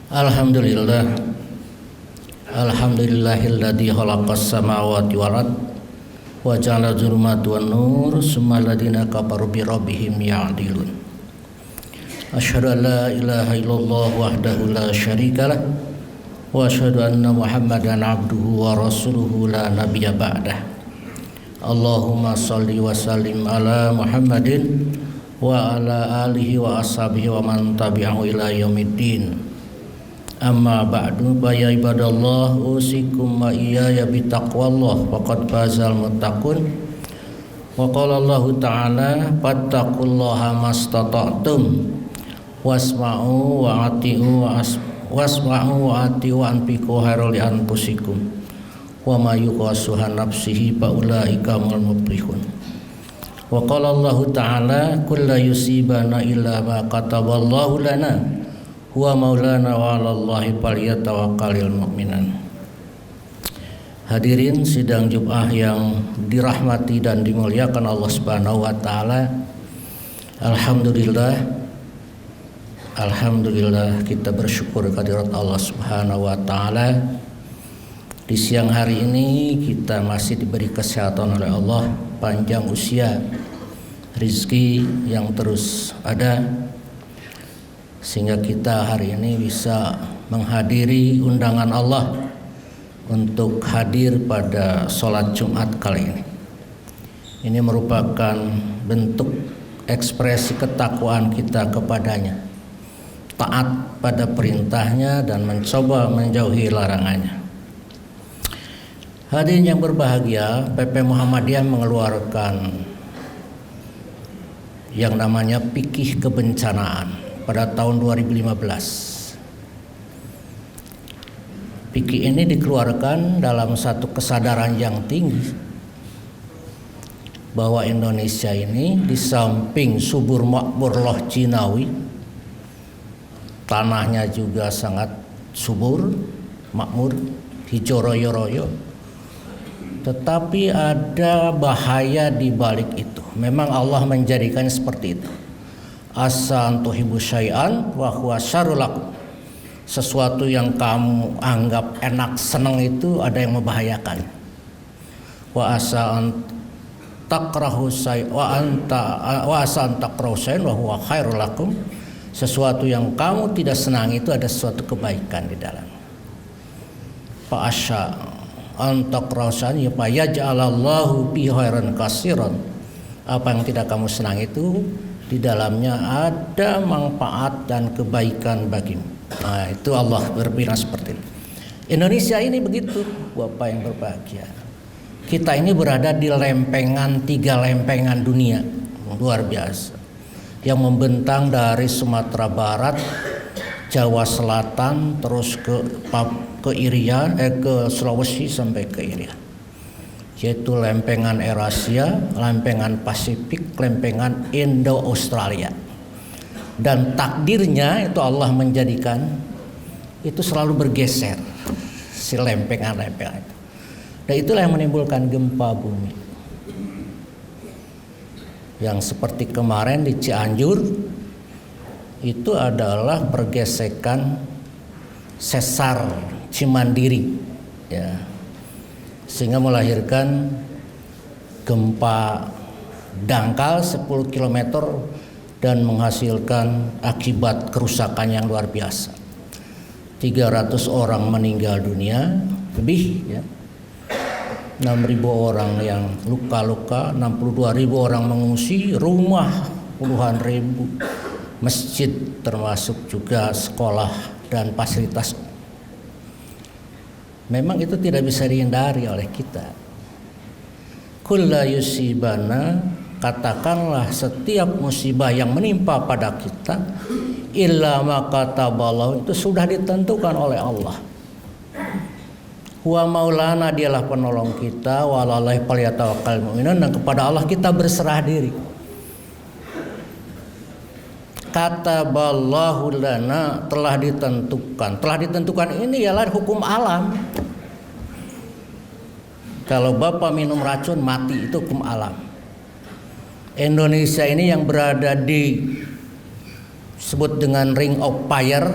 Alhamdulillah. Alhamdulillahilladzi khalaqas samawati wal ard wa ja'ala dzulumati wan nur summal ladzina kafaru bi rabbihim ya'dilun. Asyhadu an la ilaha illallah wahdahu la syarikalah wa asyhadu anna Muhammadan abduhu wa rasuluhu la nabiyya ba'dah. Allahumma shalli wa sallim ala Muhammadin wa ala alihi wa ashabihi wa man tabi'ahu ila yaumiddin. Amma ba'du, ya ibadallah, usikum wa iyaya bitaqwallah faqad fazal muttaqun. Wa qala Allah ta'ala fattaqullaha mastata'tum wasma'u wa ati'u wa anfiqu khairal li anfusikum wa ma yuqasuha nafsihi fa ulaika humul muflihun. Wa qala Allah ta'ala kullu yusibana illa ma kataballahu lana huwa maulana wa 'alallahi falyatawakkalul mu'minun. Hadirin sidang Jumat yang dirahmati dan dimuliakan Allah Subhanahu wa taala. Alhamdulillah kita bersyukur kehadirat Allah Subhanahu wa taala. Di siang hari ini kita masih diberi kesehatan oleh Allah, panjang usia, rizki yang terus ada, sehingga kita hari ini bisa menghadiri undangan Allah untuk hadir pada sholat Jumat kali ini. Ini merupakan bentuk ekspresi ketakwaan kita kepadanya, taat pada perintahnya dan mencoba menjauhi larangannya. Hadirin yang berbahagia, PP Muhammadiyah mengeluarkan yang namanya fikih kebencanaan pada tahun 2015. Fikih ini dikeluarkan dalam satu kesadaran yang tinggi bahwa Indonesia ini di samping subur makmur loh Cinawi, tanahnya juga sangat subur, makmur, hijau royo-royo, tetapi ada bahaya di balik itu. Memang Allah menjadikan seperti itu. Asa antuhibu syai'an wa huwa syarrul lakum. Sesuatu yang kamu anggap enak, senang itu ada yang membahayakan. Wa asa takrahu syai'an wa asa takrahu syai'an wa huwa khairul lakum. Sesuatu yang kamu tidak senang itu ada sesuatu kebaikan di dalam. Fa asya takrahu syai'an fa yaj'alallahu bi khairan katsiran. Apa yang tidak kamu senang itu di dalamnya ada manfaat dan kebaikan bagimu. Nah, itu Allah berfirman seperti itu. Indonesia ini begitu, Bapak yang berbahagia. Kita ini berada di lempengan, 3 lempengan dunia, luar biasa, yang membentang dari Sumatera Barat, Jawa Selatan, terus ke Irian, ke Sulawesi sampai ke Irian. Yaitu lempengan Eurasia, lempengan Pasifik, lempengan Indo-Australia. Dan takdirnya itu Allah menjadikan itu selalu bergeser, si lempengan-lempengan itu. Dan itulah yang menimbulkan gempa bumi. Yang seperti kemarin di Cianjur, itu adalah pergesekan sesar Cimandiri, ya, sehingga melahirkan gempa dangkal 10 km dan menghasilkan akibat kerusakan yang luar biasa. 300 orang meninggal dunia lebih, ya. 6.000 orang yang luka-luka, 62.000 orang mengungsi, rumah puluhan ribu, masjid termasuk juga sekolah dan fasilitas. Memang itu tidak bisa dihindari oleh kita. Kulla yusibana, katakanlah setiap musibah yang menimpa pada kita, illa ma kataballahu, itu sudah ditentukan oleh Allah. Huwa maulana, dialah penolong kita, wa 'alallahi falyatawakkalul mu'minun, dan kepada Allah kita berserah diri. Kataballahu lana, telah ditentukan ini ialah hukum alam. Kalau Bapak minum racun mati, itu hukum alam. Indonesia ini yang berada di sebut dengan Ring of Fire,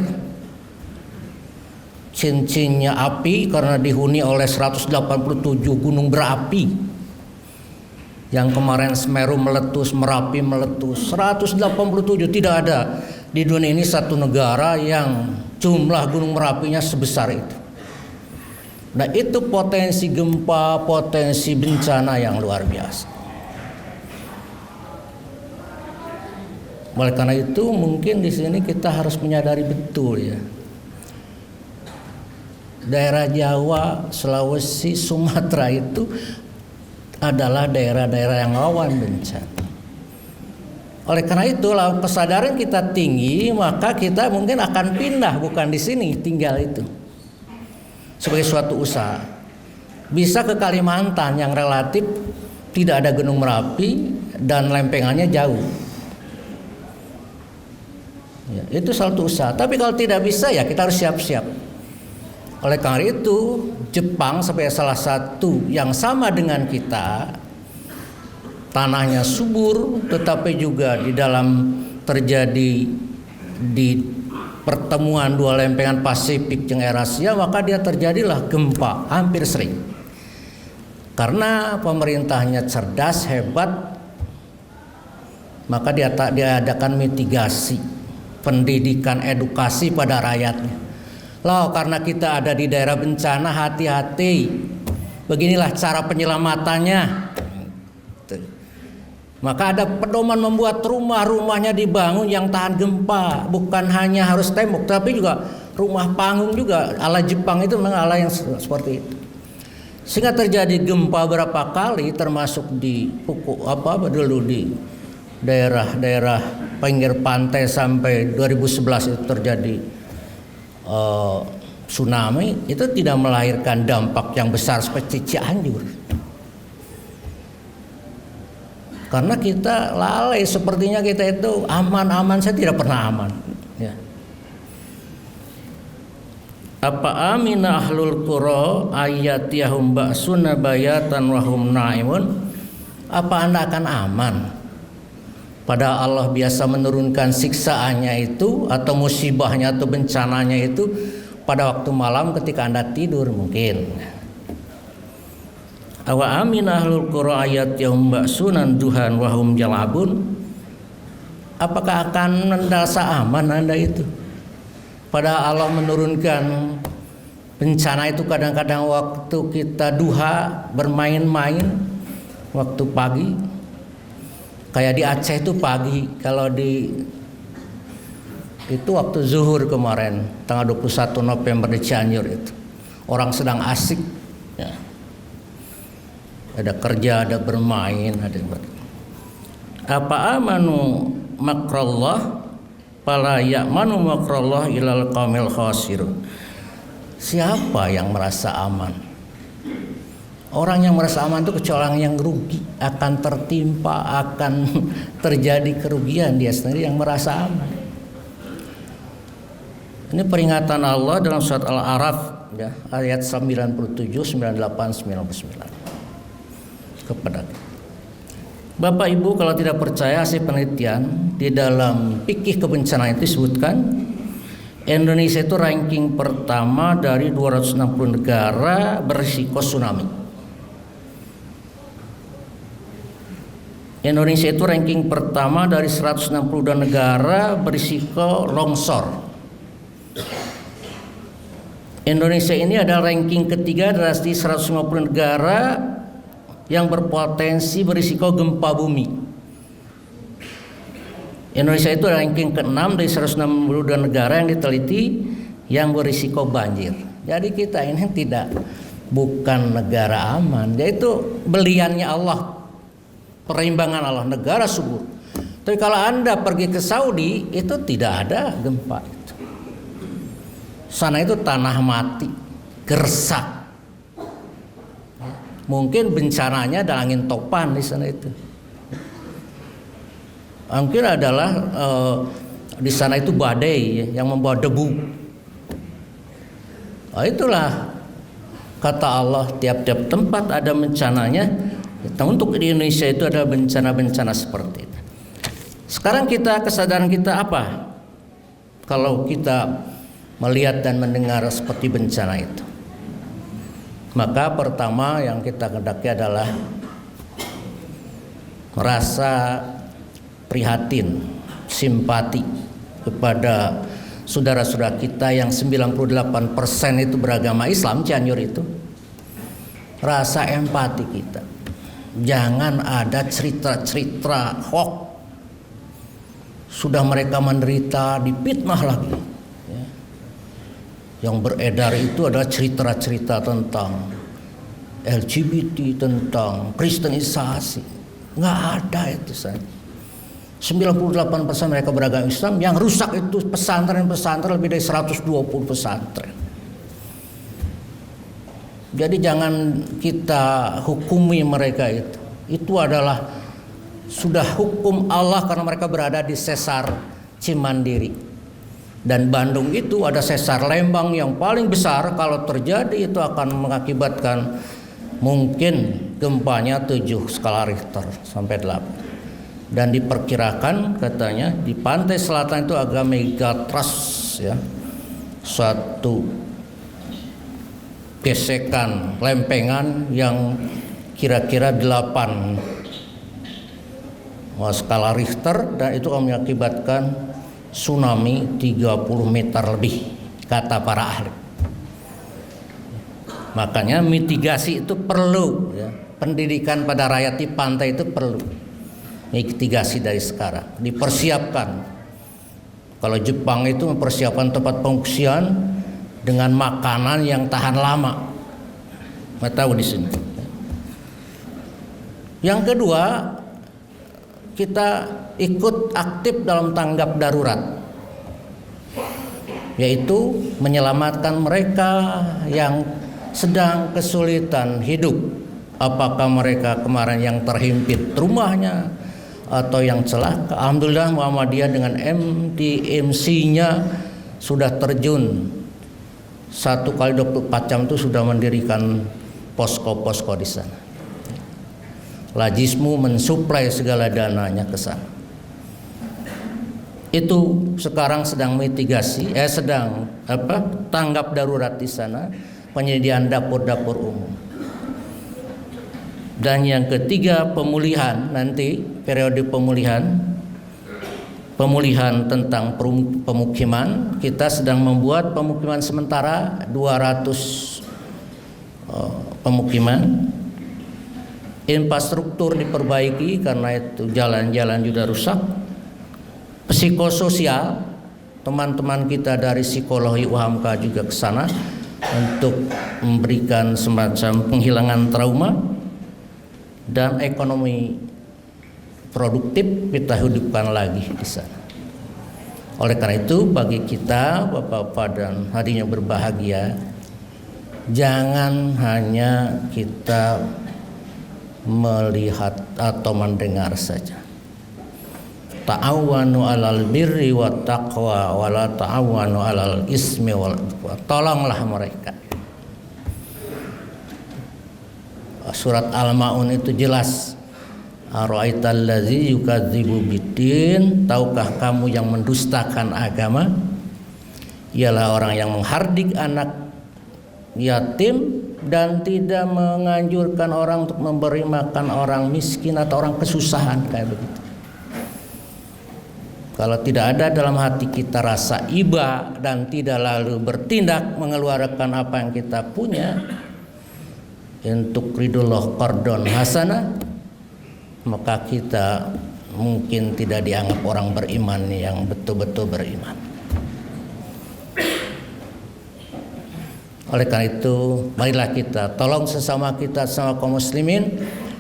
cincinnya api karena dihuni oleh 187 gunung berapi. Yang kemarin Semeru meletus, Merapi meletus, 187. Tidak ada di dunia ini satu negara yang jumlah gunung Merapinya sebesar itu. Nah, itu potensi gempa, potensi bencana yang luar biasa. Oleh karena itu mungkin di sini kita harus menyadari betul ya. Daerah Jawa, Sulawesi, Sumatera itu adalah daerah-daerah yang rawan bencana. Oleh karena itu, kalau kesadaran kita tinggi, maka kita mungkin akan pindah, bukan di sini tinggal itu. Sebagai suatu usaha. Bisa ke Kalimantan yang relatif tidak ada gunung Merapi dan lempengannya jauh. Ya, itu satu usaha. Tapi kalau tidak bisa ya kita harus siap-siap. Oleh karena itu Jepang sebagai salah satu yang sama dengan kita, tanahnya subur, tetapi juga di dalam terjadi di pertemuan dua lempengan Pasifik yang Eurasia, maka dia terjadilah gempa hampir sering. Karena pemerintahnya cerdas, hebat, maka dia adakan mitigasi, pendidikan, edukasi pada rakyatnya. Loh, karena kita ada di daerah bencana, hati-hati. Beginilah cara penyelamatannya. Maka ada pedoman membuat rumah-rumahnya dibangun yang tahan gempa. Bukan hanya harus tembok, tapi juga rumah panggung juga. Ala Jepang itu memang ala yang seperti itu. Sehingga terjadi gempa berapa kali, termasuk di dulu di daerah-daerah pinggir pantai sampai 2011 itu terjadi tsunami. Itu tidak melahirkan dampak yang besar seperti Cianjur. Karena kita lalai, sepertinya kita itu aman-aman, saya tidak pernah aman. Ya. Apa amina ahlul qura ayatiyahum ba'suna bayatan wahum na'imun? Apa Anda akan aman? Padahal Allah biasa menurunkan siksaannya itu atau musibahnya atau bencananya itu pada waktu malam ketika Anda tidur mungkin. Awa amin ahlul qura ayatiyahum ba'sunan duhan wahum jalabun. Apakah akan merasa aman Anda itu? Padahal Allah menurunkan bencana itu kadang-kadang waktu kita duha bermain-main, waktu pagi. Kayak di Aceh itu pagi, kalau itu waktu zuhur kemarin, tanggal 21 November di Cianjur itu. Orang sedang asik ya. Ada kerja, ada bermain, ada apa amanu makrallah fala ya'manu makrallah ilal qaumil khasirun. Siapa yang merasa aman? Orang yang merasa aman itu kecuali orang yang rugi, akan tertimpa, akan terjadi kerugian, dia sendiri yang merasa aman. Ini peringatan Allah dalam surat Al-A'raf ya, ayat 97, 98, 99. Kepada Bapak Ibu, kalau tidak percaya hasil penelitian di dalam fikih kebencanaan itu disebutkan Indonesia itu ranking pertama dari 260 negara berisiko tsunami. Indonesia itu ranking pertama dari 162 negara berisiko longsor. Indonesia ini adalah ranking ketiga dari 150 negara yang berpotensi berisiko gempa bumi. Indonesia itu ranking ke-6 dari 162 negara yang diteliti yang berisiko banjir. Jadi kita ini bukan negara aman, yaitu beliannya Allah, perimbangan Allah, negara subur. Tapi kalau Anda pergi ke Saudi itu tidak ada gempa itu. Sana itu tanah mati, gersak. Mungkin bencananya ada angin topan di sana itu. Mungkin adalah di sana itu badai yang membawa debu. Nah, itulah kata Allah, tiap-tiap tempat ada bencananya. Untuk di Indonesia itu ada bencana-bencana seperti itu. Sekarang kesadaran kita apa? Kalau kita melihat dan mendengar seperti bencana itu. Maka pertama yang kita hendaki adalah merasa prihatin, simpati kepada saudara-saudara kita yang 98% itu beragama Islam, Cianjur itu. Rasa empati kita. Jangan ada cerita-cerita hoax. Sudah mereka menderita, difitnah lagi. Ya. Yang beredar itu adalah cerita-cerita tentang LGBT, tentang kristenisasi. Nggak ada itu saja. 98% mereka beragama Islam. Yang rusak itu pesantren-pesantren, lebih dari 120 pesantren. Jadi jangan kita hukumi mereka itu. Itu adalah sudah hukum Allah karena mereka berada di Sesar Cimandiri. Dan Bandung itu ada Sesar Lembang yang paling besar. Kalau terjadi itu akan mengakibatkan mungkin gempanya 7 skala Richter sampai 8. Dan diperkirakan katanya di pantai selatan itu agak megatrust ya. Suatu gesekan lempengan yang kira-kira 8 skala Richter, dan itu akan mengakibatkan tsunami 30 meter lebih, kata para ahli. Makanya mitigasi itu perlu ya. Pendidikan pada rakyat di pantai itu perlu mitigasi dari sekarang, dipersiapkan. Kalau Jepang itu mempersiapkan tempat pengungsian dengan makanan yang tahan lama. Nggak tahu di sini. Yang kedua, kita ikut aktif dalam tanggap darurat, yaitu menyelamatkan mereka yang sedang kesulitan hidup. Apakah mereka kemarin yang terhimpit rumahnya atau yang celaka. Alhamdulillah Muhammadiyah dengan MTMC-nya sudah terjun 1 kali 24 jam itu sudah mendirikan posko-posko di sana. Lajismu mensuplai segala dananya ke sana. Itu sekarang sedang mitigasi, tanggap darurat di sana, penyediaan dapur-dapur umum. Dan yang ketiga pemulihan, nanti periode pemulihan tentang pemukiman. Kita sedang membuat pemukiman sementara 200 pemukiman. Infrastruktur diperbaiki karena itu jalan-jalan juga rusak. Psikososial, teman-teman kita dari psikologi UHAMKA juga ke sana untuk memberikan semacam penghilangan trauma. Dan ekonomi produktif kita hidupkan lagi di sana. Oleh karena itu bagi kita Bapak-bapak dan hadirin yang berbahagia, jangan hanya kita melihat atau mendengar saja. Ta'awanu 'alal birri wat taqwa wa la ta'awanu 'alal ismi wal udwan. Tolonglah mereka. Surat Al-Maun itu jelas. Ara'aital ladzi yukadzibu biddin, tahukah kamu yang mendustakan agama? Ialah orang yang menghardik anak yatim dan tidak menganjurkan orang untuk memberi makan orang miskin atau orang kesusahan, kayak begitu. Kalau tidak ada dalam hati kita rasa iba dan tidak lalu bertindak mengeluarkan apa yang kita punya untuk ridullah qardon hasanah, maka kita mungkin tidak dianggap orang beriman yang betul-betul beriman. Oleh karena itu, marilah kita tolong sesama kita, sesama kaum muslimin,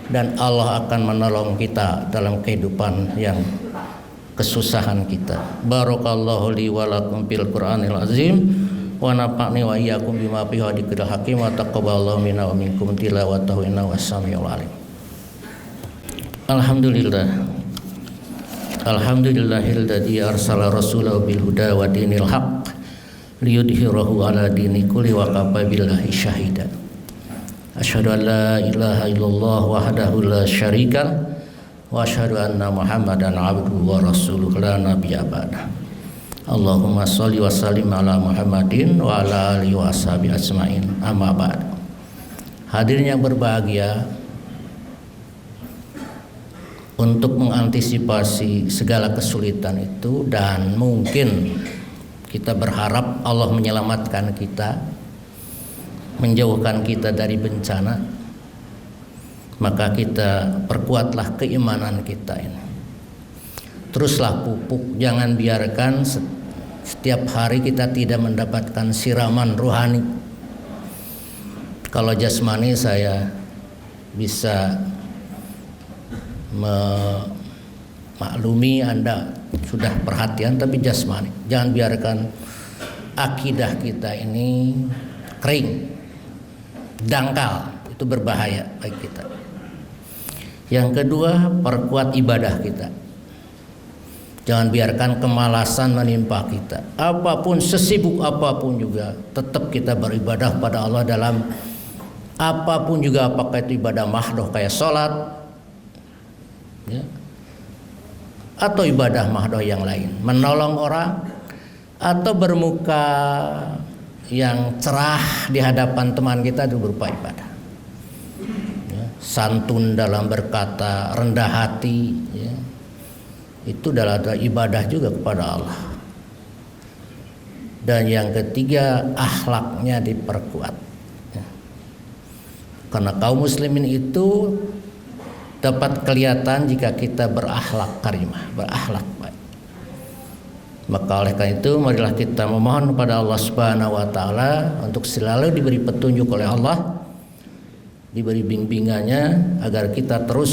dan Allah akan menolong kita dalam kehidupan yang kesusahan kita. Barakallahu li wa lakum fil Qur'anil azim wa nafa'ni wa iyyakum bima fihi dzikril hakim wa taqabbalallahu minna wa minkum tilawatahu innahu was-sami'ul alim. Alhamdulillah. Alhamdulillahilladzi arsala rasulahu bil huda wa dinil haqq liyudhhirahu ala dini kulli wa kafa billahi syahida. Asyhadu an la ilaha illallah wahdahu la syarika wa asyhadu anna Muhammadan abduhu wa rasuluhu la nabiyya ba'da. Allahumma sholli wa sallim ala Muhammadin wa ala alihi wa ashabihi ajmain. Amma ba'd. Hadirin yang berbahagia, untuk mengantisipasi segala kesulitan itu dan mungkin kita berharap Allah menyelamatkan kita, menjauhkan kita dari bencana, maka kita perkuatlah keimanan kita ini. Teruslah pupuk, jangan biarkan setiap hari kita tidak mendapatkan siraman rohani. Kalau jasmani saya bisa memaklumi Anda sudah perhatian, tapi jasmani jangan biarkan akidah kita ini kering, dangkal, itu berbahaya bagi kita. Yang kedua, perkuat ibadah kita. Jangan biarkan kemalasan menimpa kita. Apapun, sesibuk apapun juga, tetap kita beribadah pada Allah dalam apapun juga, apakah itu ibadah mahdoh kayak sholat, ya, atau ibadah mahdoh yang lain, menolong orang, atau bermuka yang cerah di hadapan teman kita itu berupa ibadah. Ya, santun dalam berkata, rendah hati, ya, itu adalah ibadah juga kepada Allah. Dan yang ketiga, akhlaknya diperkuat. Ya. Karena kaum muslimin itu dapat kelihatan jika kita berakhlak karimah, berakhlak baik. Maka oleh karena itu marilah kita memohon kepada Allah Subhanahu wa taala untuk selalu diberi petunjuk oleh Allah, diberi bimbingannya agar kita terus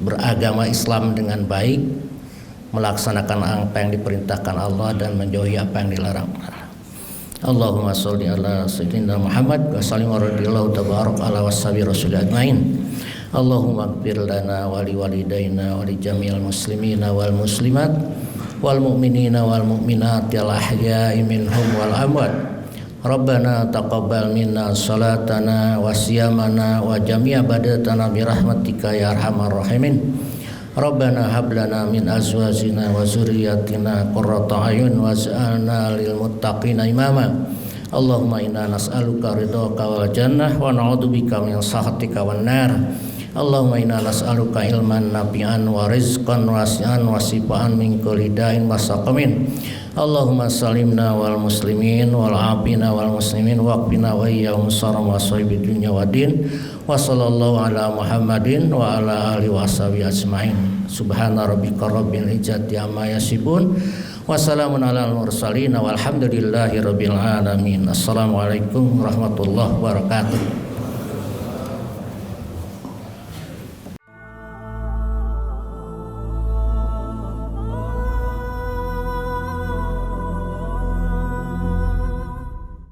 beragama Islam dengan baik, melaksanakan apa yang diperintahkan Allah dan menjauhi apa yang dilarang. Allahumma sholli ala sayyidina Muhammad wa sallim wa radhiyallahu tabarak ala washabi rasul ajmain. Allahumma ighfir lana wa li walidayna wa li jami'il muslimina wal muslimat wal mu'minina wal mu'minat al ahya'i minhum wal amwat. Rabbana taqabbal minna salatana wa siyamana wa jami'a badatana bi rahmatika ya arhamar rahimin. Rabbana hab lana min azwajina wa zurriyyatina qurrata a'yun waj'alna lil muttaqina imama. Allahumma inna nas'aluka ridhaka wal jannah wa na'udzubika min sakhatika wan nar. Allahumma inna nas'aluka ilman nafi'an wa rizqan wasi'an wa sifaan min kulli da'in wa saqamin. Allahumma salimna wal muslimin wal afina wal muslimin waqfina wa iyyahum saram wa sahibid dunya wa din. Wa sallallahu ala Muhammadin wa ala alihi wa sahbihi ajmain. Subhana rabbika rabbil izzati amma yasifun wa salamun alal mursalin walhamdulillahi rabbil alamin. Assalamualaikum warahmatullahi wabarakatuh.